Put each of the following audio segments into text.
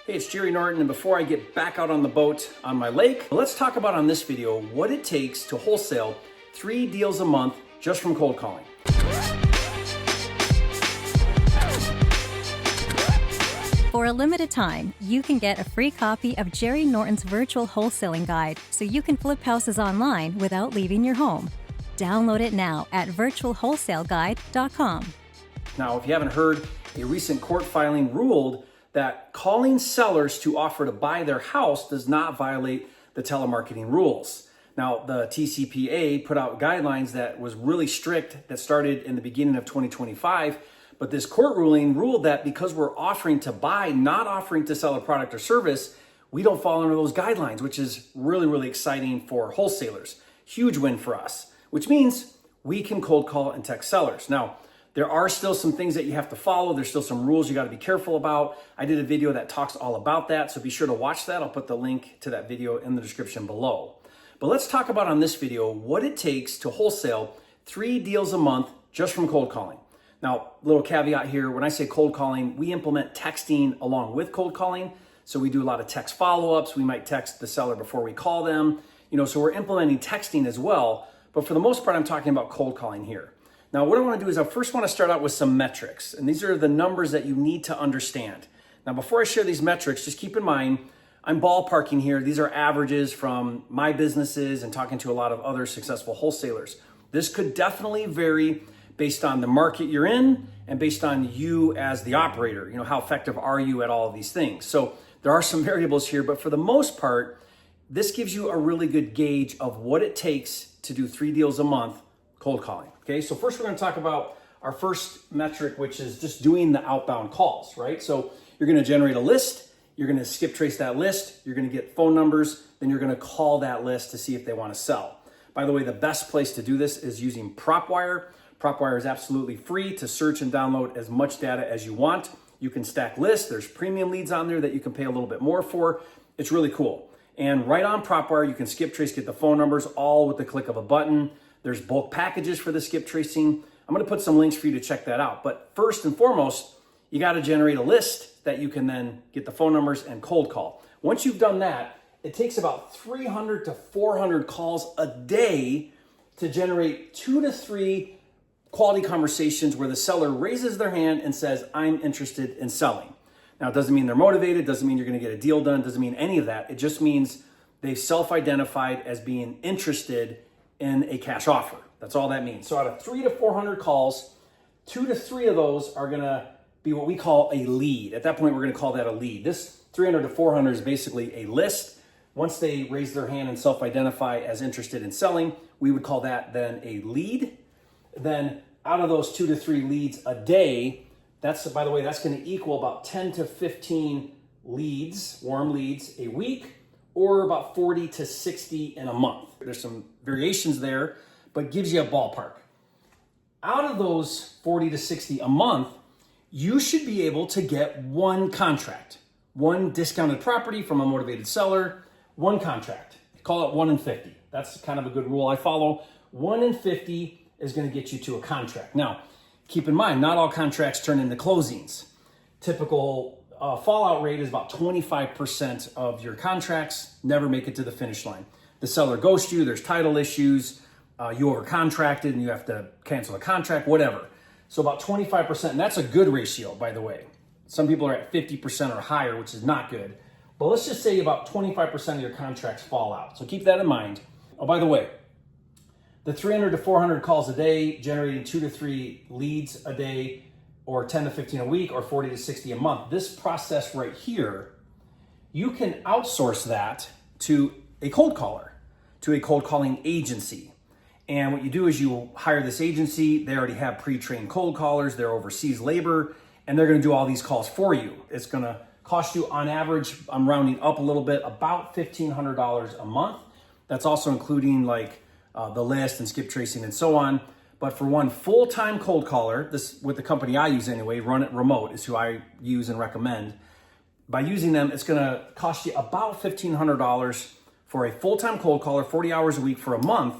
Hey, it's Jerry Norton, and before I get back out on the boat on my lake, let's talk about on this video what it takes to wholesale 3 deals a month just from cold calling. For a limited time, you can get a free copy of Jerry Norton's virtual wholesaling guide so you can flip houses online without leaving your home. Download it now at virtualwholesaleguide.com. Now, if you haven't heard, a recent court filing ruled that calling sellers to offer to buy their house does not violate the telemarketing rules. Now, the TCPA put out guidelines that was really strict that started in the beginning of 2025, but this court ruling ruled that because we're offering to buy, not offering to sell a product or service, we don't fall under those guidelines, which is really, really exciting for wholesalers. Huge win for us, which means we can cold call and text sellers. Now, there are still some things that you have to follow. There's still some rules you got to be careful about. I did a video that talks all about that, so be sure to watch that. I'll put the link to that video in the description below. But let's talk about on this video what it takes to wholesale 3 deals a month just from cold calling. Now, little caveat here, when I say cold calling, we implement texting along with cold calling. So we do a lot of text follow-ups. We might text the seller before we call them. So we're implementing texting as well. But for the most part, I'm talking about cold calling here. Now, what I want to do is I first want to start out with some metrics. And these are the numbers that you need to understand. Now, before I share these metrics, just keep in mind, I'm ballparking here. These are averages from my businesses and talking to a lot of other successful wholesalers. This could definitely vary based on the market you're in and based on you as the operator. How effective are you at all of these things? So there are some variables here, but for the most part, this gives you a really good gauge of what it takes to do 3 deals a month cold calling. Okay, so first we're going to talk about our first metric, which is just doing the outbound calls, right? So you're going to generate a list, you're going to skip trace that list, you're going to get phone numbers, then you're going to call that list to see if they want to sell. By the way, the best place to do this is using PropWire. PropWire is absolutely free to search and download as much data as you want. You can stack lists. There's premium leads on there that you can pay a little bit more for. It's really cool. And right on PropWire, you can skip trace, get the phone numbers all with the click of a button. There's bulk packages for the skip tracing. I'm going to put some links for you to check that out. But first and foremost, you got to generate a list that you can then get the phone numbers and cold call. Once you've done that, it takes about 300 to 400 calls a day to generate 2 to 3 quality conversations where the seller raises their hand and says, I'm interested in selling. Now, it doesn't mean they're motivated, doesn't mean you're going to get a deal done, doesn't mean any of that. It just means they've self-identified as being interested in a cash offer. That's all that means. So out of 300 to 400 calls, 2 to 3 of those are going to be what we call a lead. At that point, we're going to call that a lead. This 300 to 400 is basically a list. Once they raise their hand and self-identify as interested in selling, we would call that then a lead. Then out of those 2 to 3 leads a day, by the way, that's going to equal about 10 to 15 leads, warm leads a week, or about 40 to 60 in a month. There's some variations there, but gives you a ballpark. Out of those 40 to 60 a month, you should be able to get 1 contract, 1 discounted property from a motivated seller, 1 contract. Call it 1 in 50. That's kind of a good rule I follow. 1 in 50 is going to get you to a contract. Now, keep in mind, not all contracts turn into closings. Typical fallout rate is about 25% of your contracts never make it to the finish line. The seller ghosts you, there's title issues, you over-contracted and you have to cancel a contract, whatever. So about 25%, and that's a good ratio, by the way. Some people are at 50% or higher, which is not good. But let's just say about 25% of your contracts fall out. So keep that in mind. Oh, by the way, the 300 to 400 calls a day, generating 2 to 3 leads a day, or 10 to 15 a week, or 40 to 60 a month. This process right here, you can outsource that to a cold caller, to a cold calling agency. And what you do is you hire this agency. They already have pre-trained cold callers. They're overseas labor, and they're going to do all these calls for you. It's going to cost you on average, I'm rounding up a little bit, about $1,500 a month. That's also including like the list and skip tracing and so on. But for 1 full-time cold caller, this with the company I use anyway, Run It Remote is who I use and recommend. By using them, it's going to cost you about $1,500 for a full-time cold caller, 40 hours a week for a month.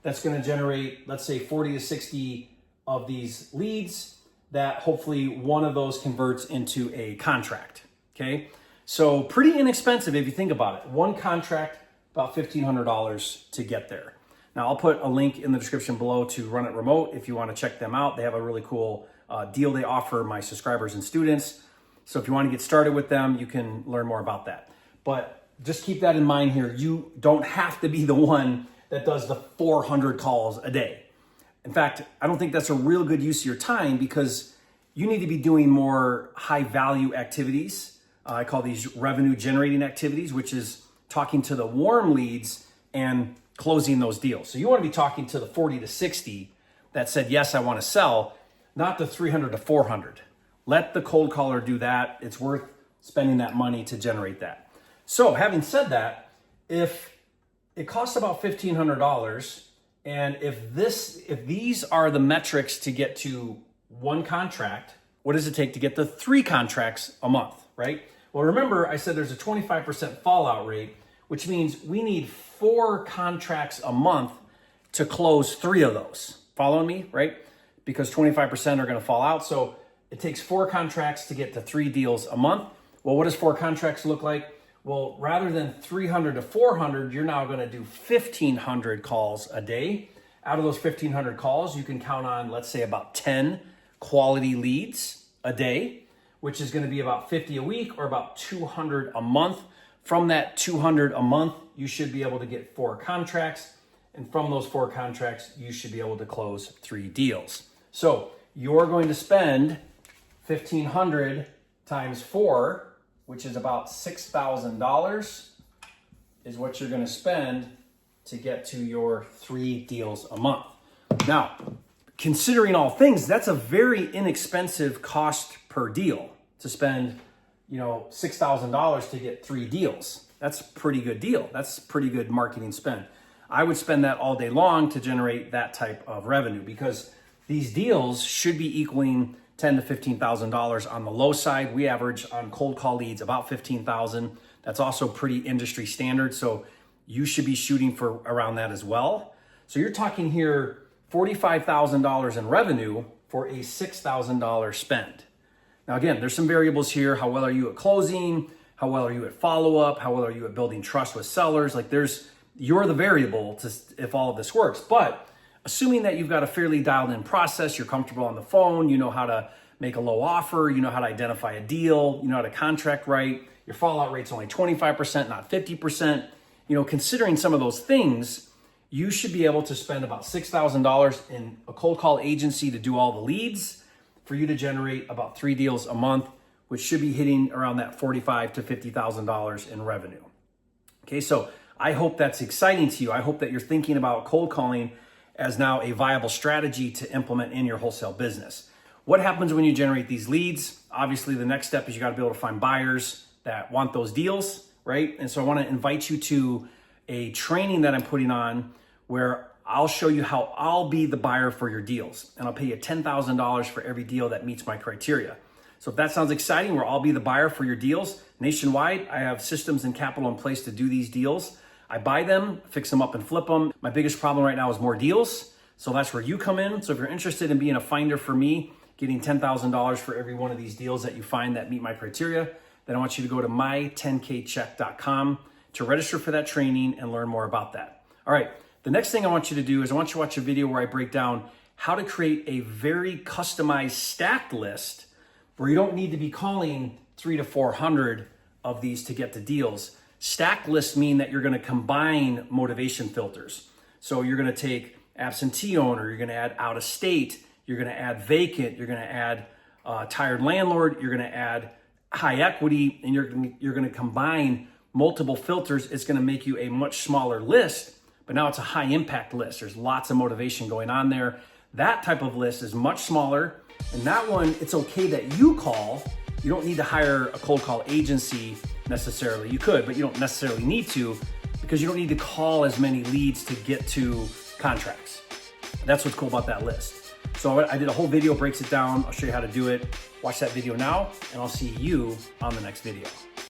That's going to generate, let's say, 40 to 60 of these leads that hopefully one of those converts into a contract. Okay. So pretty inexpensive if you think about it. One contract, about $1,500 to get there. Now I'll put a link in the description below to Run It Remote if you want to check them out. They have a really cool deal they offer my subscribers and students. So if you want to get started with them, you can learn more about that. But just keep that in mind here. You don't have to be the one that does the 400 calls a day. In fact, I don't think that's a real good use of your time because you need to be doing more high value activities. I call these revenue generating activities, which is talking to the warm leads and closing those deals. So you want to be talking to the 40 to 60 that said, yes, I want to sell, not the 300 to 400. Let the cold caller do that. It's worth spending that money to generate that. So having said that, if it costs about $1,500 and if these are the metrics to get to one contract, what does it take to get to 3 contracts a month, right? Well, remember I said there's a 25% fallout rate, which means we need 4 contracts a month to close 3 of those. Following me, right? Because 25% are going to fall out. So it takes 4 contracts to get to 3 deals a month. Well, what does 4 contracts look like? Well, rather than 300 to 400, you're now going to do 1,500 calls a day. Out of those 1,500 calls, you can count on, let's say, about 10 quality leads a day, which is going to be about 50 a week or about 200 a month. From that 200 a month, you should be able to get 4 contracts. And from those 4 contracts, you should be able to close 3 deals. So you're going to spend 1,500 times 4, which is about $6,000, is what you're going to spend to get to your 3 deals a month. Now, considering all things, that's a very inexpensive cost per deal to spend, $6,000 to get 3 deals. That's a pretty good deal. That's pretty good marketing spend. I would spend that all day long to generate that type of revenue because these deals should be equaling $10,000 to $15,000 on the low side. We average on cold call leads about $15,000. That's also pretty industry standard. So you should be shooting for around that as well. So you're talking here $45,000 in revenue for a $6,000 spend. Now, again, there's some variables here. How well are you at closing? How well are you at follow-up? How well are you at building trust with sellers? You're the variable to if all of this works. But assuming that you've got a fairly dialed in process, you're comfortable on the phone, you know how to make a low offer, you know how to identify a deal, you know how to contract right, your fallout rate's only 25%, not 50%. Considering some of those things, you should be able to spend about $6,000 in a cold call agency to do all the leads for you to generate about 3 deals a month, which should be hitting around that $45,000 to $50,000 in revenue. Okay, so I hope that's exciting to you. I hope that you're thinking about cold calling as now a viable strategy to implement in your wholesale business. What happens when you generate these leads? Obviously, the next step is you got to be able to find buyers that want those deals, right? And so I want to invite you to a training that I'm putting on where I'll show you how I'll be the buyer for your deals. And I'll pay you $10,000 for every deal that meets my criteria. So if that sounds exciting, where I'll be the buyer for your deals nationwide, I have systems and capital in place to do these deals. I buy them, fix them up and flip them. My biggest problem right now is more deals. So that's where you come in. So if you're interested in being a finder for me, getting $10,000 for every one of these deals that you find that meet my criteria, then I want you to go to my10kcheck.com to register for that training and learn more about that. All right, the next thing I want you to do is I want you to watch a video where I break down how to create a very customized stacked list where you don't need to be calling 300 to 400 of these to get to deals. Stacked lists mean that you're going to combine motivation filters. So you're going to take absentee owner, you're going to add out of state, you're going to add vacant, you're going to add tired landlord, you're going to add high equity, and you're going to combine multiple filters. It's going to make you a much smaller list, but now it's a high impact list. There's lots of motivation going on there. That type of list is much smaller, and that one, it's okay that you call. You don't need to hire a cold call agency necessarily. You could, but you don't necessarily need to because you don't need to call as many leads to get to contracts. That's what's cool about that list. So I did a whole video, breaks it down. I'll show you how to do it. Watch that video now, and I'll see you on the next video.